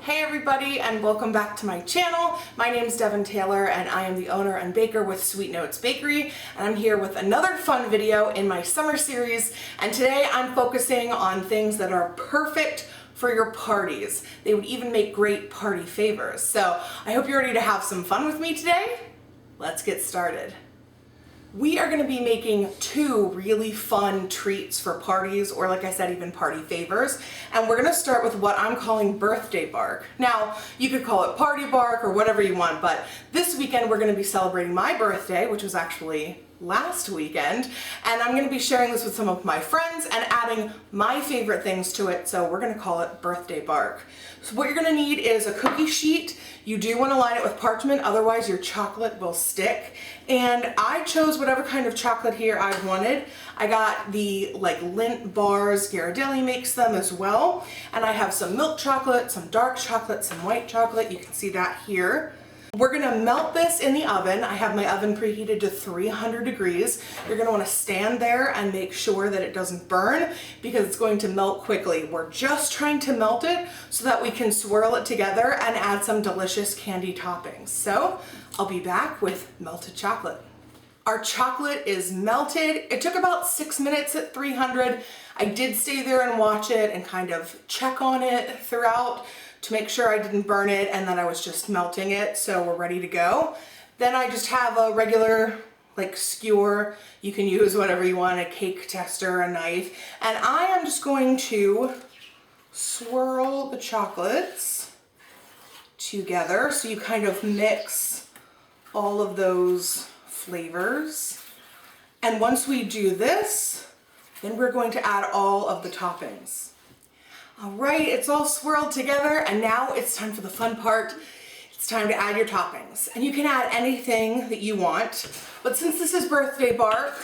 Hey everybody, and welcome back to my channel. My name is Devin Taylor and I am the owner and baker with Sweet Notes Bakery, and I'm here with another fun video in my summer series. And today I'm focusing on things that are perfect for your parties. They would even make great party favors. So I hope you're ready to have some fun with me today. Let's get started. We are going to be making two really fun treats for parties, or like I said, even party favors. And we're going to start with what I'm calling birthday bark. Now, you could call it party bark or whatever you want, but this weekend we're going to be celebrating my birthday, which was actually last weekend, and I'm going to be sharing this with some of my friends and adding my favorite things to it, so we're going to call it birthday bark. So what you're going to need is a cookie sheet. You do want to line it with parchment, otherwise your chocolate will stick. And I chose whatever kind of chocolate here I wanted. I got the Lindt bars, Ghirardelli makes them as well. And I have some milk chocolate, some dark chocolate, some white chocolate. You can see that here. We're gonna melt this in the oven. I have my oven preheated to 300 degrees. You're gonna wanna stand there and make sure that it doesn't burn because it's going to melt quickly. We're just trying to melt it so that we can swirl it together and add some delicious candy toppings. So I'll be back with melted chocolate. Our chocolate is melted. It took about 6 minutes at 300. I did stay there and watch it and kind of check on it throughout to make sure I didn't burn it and that I was just melting it, so we're ready to go. Then I just have a regular skewer. You can use whatever you want, a cake tester, a knife, and I am just going to swirl the chocolates together so you kind of mix all of those flavors. And once we do this, then we're going to add all of the toppings. All right, it's all swirled together, and now it's time for the fun part. It's time to add your toppings. And you can add anything that you want, but since this is birthday bark,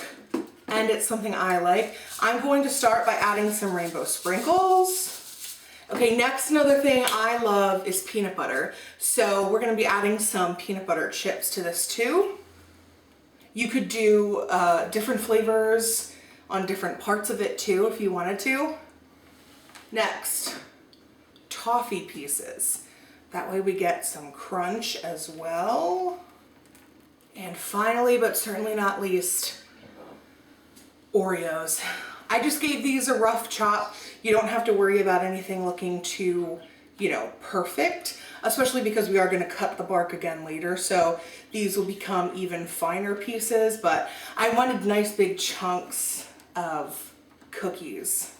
and it's something I like, I'm going to start by adding some rainbow sprinkles. Okay, next, another thing I love is peanut butter. So we're gonna be adding some peanut butter chips to this too. You could do different flavors on different parts of it too if you wanted to. Next, toffee pieces. That way we get some crunch as well. And finally, but certainly not least, Oreos. I just gave these a rough chop. You don't have to worry about anything looking too, perfect, especially because we are going to cut the bark again later. So these will become even finer pieces, but I wanted nice big chunks of cookies.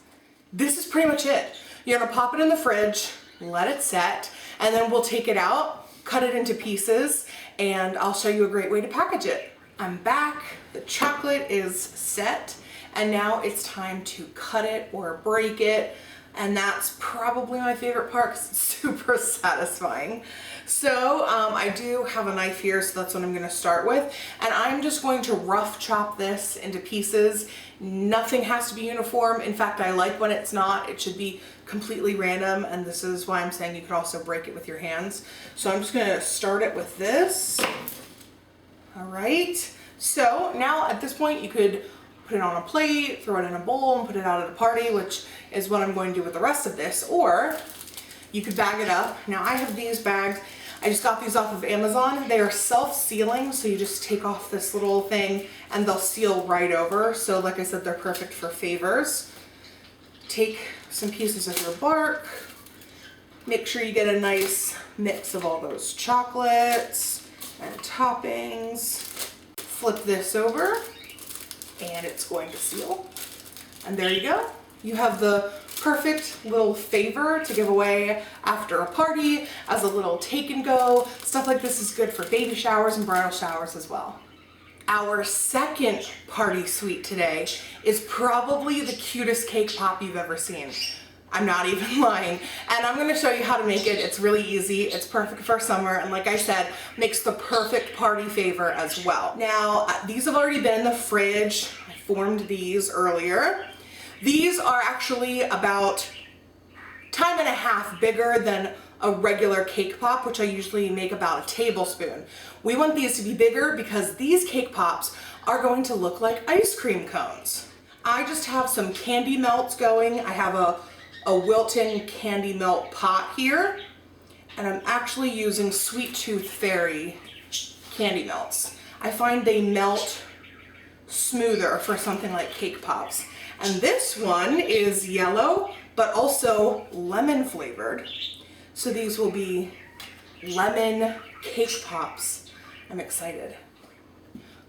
This is pretty much it. You're gonna pop it in the fridge, let it set, and then we'll take it out, cut it into pieces, and I'll show you a great way to package it. I'm back, the chocolate is set, and now it's time to cut it or break it, and that's probably my favorite part because it's super satisfying. So I do have a knife here, so that's what I'm gonna start with, and I'm just going to rough chop this into pieces. Nothing has to be uniform. In fact, I like when it's not. It should be completely random, and this is why I'm saying you could also break it with your hands. So I'm just gonna start it with this. All right, so now at this point you could put it on a plate, throw it in a bowl, and put it out at a party, which is what I'm going to do with the rest of this, or you could bag it up. Now I have these bags. I just got these off of Amazon. They are self-sealing, so you just take off this little thing and they'll seal right over. So like I said, they're perfect for favors. Take some pieces of your bark. Make sure you get a nice mix of all those chocolates and toppings. Flip this over and it's going to seal. And there you go. You have the perfect little favor to give away after a party, as a little take and go. Stuff like this is good for baby showers and bridal showers as well. Our second party sweet today is probably the cutest cake pop you've ever seen. I'm not even lying. And I'm gonna show you how to make it. It's really easy. It's perfect for summer, and like I said, makes the perfect party favor as well. Now, these have already been in the fridge. I formed these earlier. These are actually about time and a half bigger than a regular cake pop, which I usually make about a tablespoon. We want these to be bigger because these cake pops are going to look like ice cream cones. I just have some candy melts going. I have a Wilton candy melt pot here, And I'm actually using Sweet Tooth Fairy candy melts. I find they melt smoother for something like cake pops. And this one is yellow, but also lemon flavored. So these will be lemon cake pops. I'm excited.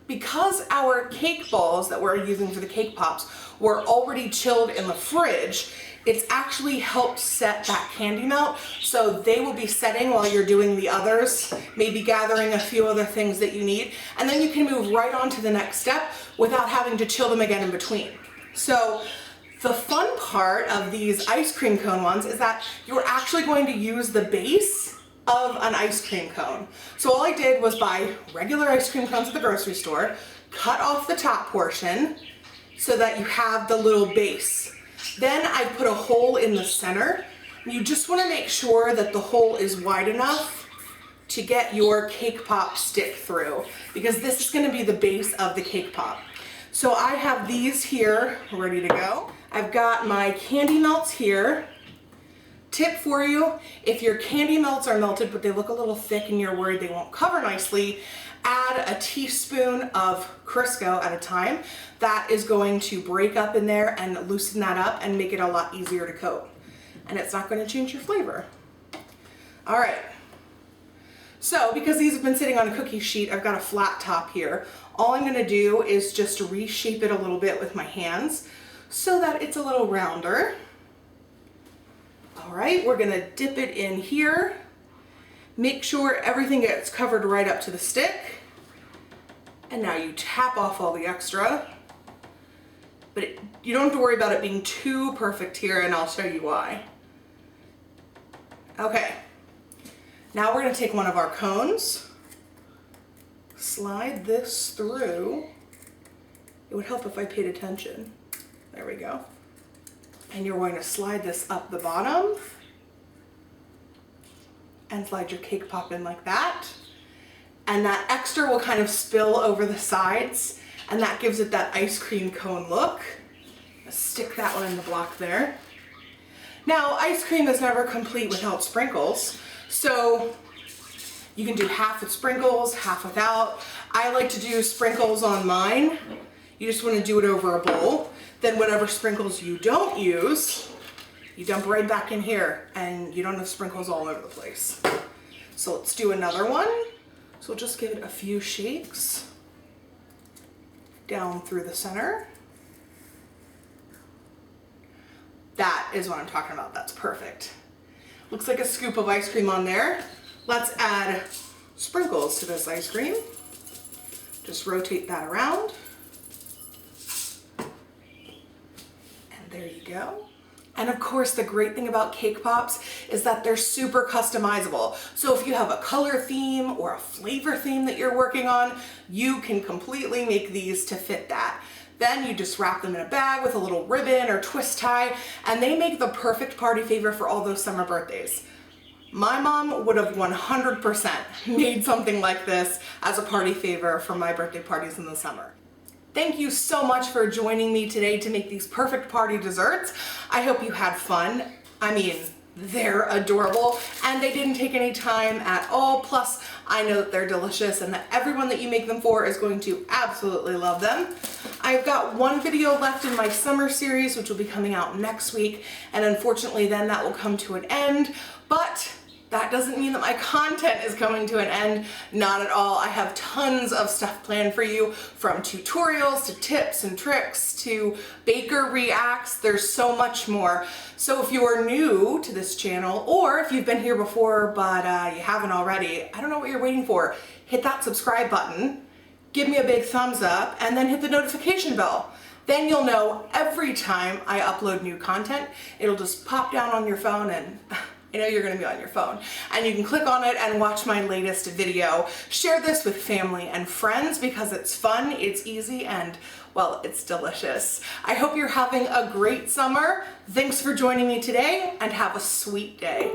Because our cake balls that we're using for the cake pops were already chilled in the fridge, it's actually helped set that candy melt, so they will be setting while you're doing the others, maybe gathering a few other things that you need, and then you can move right on to the next step without having to chill them again in between. So the fun part of these ice cream cone ones is that you're actually going to use the base of an ice cream cone. So all I did was buy regular ice cream cones at the grocery store, cut off the top portion so that you have the little base. Then I put a hole in the center. You just want to make sure that the hole is wide enough to get your cake pop stick through, because this is going to be the base of the cake pop. So I have these here ready to go. I've got my candy melts here. Tip for you, if your candy melts are melted but they look a little thick and you're worried they won't cover nicely, add a teaspoon of Crisco at a time. That is going to break up in there and loosen that up and make it a lot easier to coat. And it's not going to change your flavor. All right. So because these have been sitting on a cookie sheet, I've got a flat top here. All I'm going to do is just reshape it a little bit with my hands so that it's a little rounder. All right, we're gonna dip it in here. Make sure everything gets covered right up to the stick. And now you tap off all the extra. But you don't have to worry about it being too perfect here, and I'll show you why. Okay, now we're gonna take one of our cones, slide this through. It would help if I paid attention. There we go. And you're going to slide this up the bottom and slide your cake pop in like that. And that extra will kind of spill over the sides, and that gives it that ice cream cone look. Let's stick that one in the block there. Now, ice cream is never complete without sprinkles, so you can do half with sprinkles, half without. I like to do sprinkles on mine. You just want to do it over a bowl. Then whatever sprinkles you don't use, you dump right back in here, and you don't have sprinkles all over the place. So let's do another one. So we'll just give it a few shakes down through the center. That is what I'm talking about. That's perfect. Looks like a scoop of ice cream on there. Let's add sprinkles to this ice cream. Just rotate that around. There you go. And of course, the great thing about cake pops is that they're super customizable. So if you have a color theme or a flavor theme that you're working on, you can completely make these to fit that. Then you just wrap them in a bag with a little ribbon or twist tie, and they make the perfect party favor for all those summer birthdays. My mom would have 100% made something like this as a party favor for my birthday parties in the summer. Thank you so much for joining me today to make these perfect party desserts. I hope you had fun. I mean, they're adorable and they didn't take any time at all. Plus, I know that they're delicious and that everyone that you make them for is going to absolutely love them. I've got one video left in my summer series, which will be coming out next week. And unfortunately, then that will come to an end. But that doesn't mean that my content is coming to an end. Not at all. I have tons of stuff planned for you, from tutorials to tips and tricks to baker reacts. There's so much more. So if you are new to this channel, or if you've been here before but you haven't already, I don't know what you're waiting for. Hit that subscribe button, give me a big thumbs up, and then hit the notification bell. Then you'll know every time I upload new content. It'll just pop down on your phone, and I know you're going to be on your phone, and you can click on it and watch my latest video. Share this with family and friends because it's fun, it's easy, and well, it's delicious. I hope you're having a great summer. Thanks for joining me today, and have a sweet day.